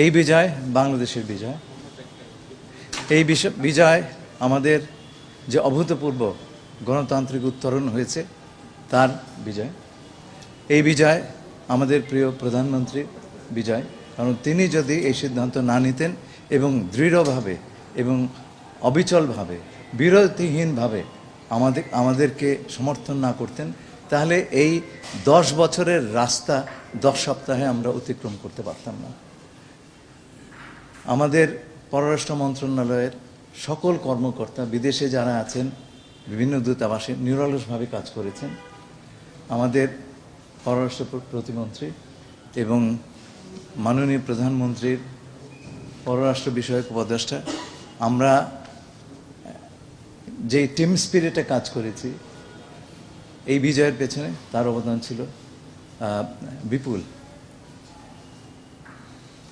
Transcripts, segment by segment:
এই বিজয় বাংলাদেশের বিজয়। এই বিজয় আমাদের যে অভূতপূর্ব গণতান্ত্রিক উত্তরণ হয়েছে তার বিজয়। এই বিজয় আমাদের প্রিয় প্রধানমন্ত্রী বিজয়, কারণ তিনি যদি এই সিদ্ধান্ত না নিতেন এবং দৃঢ়ভাবে এবং অবিচলভাবে বিরতিহীনভাবে আমাদেরকে সমর্থন না করতেন, তাহলে এই 10 বছরের রাস্তা 10 সপ্তাহে আমরা অতিক্রম করতে পারতাম না। আমাদের পররাষ্ট্র মন্ত্রণালয়ের সকল কর্মকর্তা বিদেশে যারা আছেন বিভিন্ন দূতাবাসে নিরলসভাবে কাজ করেছেন। আমাদের পররাষ্ট্র প্রতিমন্ত্রী এবং মাননীয় প্রধানমন্ত্রীর পররাষ্ট্র বিষয়ক উপদেষ্টা, আমরা যে টিম স্পিরিটে কাজ করেছি এই বিজয়ের পেছনে তার অবদান ছিল বিপুল।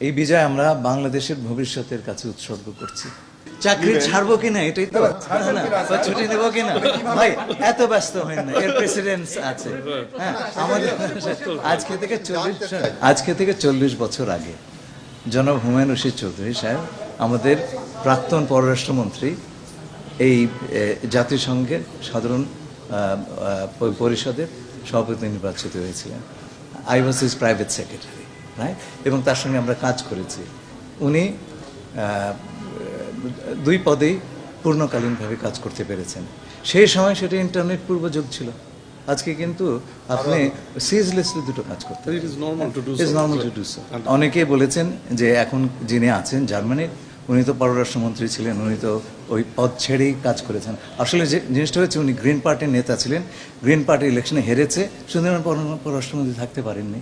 এই বিজয় আমরা বাংলাদেশের ভবিষ্যতের কাছে উৎসর্গ করছি। চাকরি ছাড়বো কিনা এটাই তো, ছুটি নেবো কিনা ভাই, এত ব্যস্ত হয় না, এর প্রেসিডেন্স আছে। হ্যাঁ, আমাদের আজকে থেকে 40 বছর আগে জনাব হুমায়ুন রশিদ চৌধুরী সাহেব, আমাদের প্রাক্তন পররাষ্ট্রমন্ত্রী, এই জাতিসংঘের সাধারণ পরিষদের সভাপতি নির্বাচিত হয়েছিলেন। I was his private secretary, right? এবং তার সঙ্গে আমরা কাজ করেছি। উনি 2 পদেই পূর্ণকালীনভাবে কাজ করতে পেরেছেন। সেই সময় সেটা ইন্টারনেট পূর্ব যুগ ছিল। আজকে কিন্তু আপনি সিজলেসলি দুটো কাজ করতে পারেন। অনেকেই বলেছেন যে এখন যিনি আছেন জার্মানির, উনি তো পররাষ্ট্রমন্ত্রী ছিলেন, উনি তো ওই পদ ছেড়েই কাজ করেছেন। আসলে যে জিনিসটা হচ্ছে, উনি গ্রিন পার্টির নেতা ছিলেন, গ্রিন পার্টি ইলেকশনে হেরেছে, সুতরাং পররাষ্ট্রমন্ত্রী থাকতে পারেননি।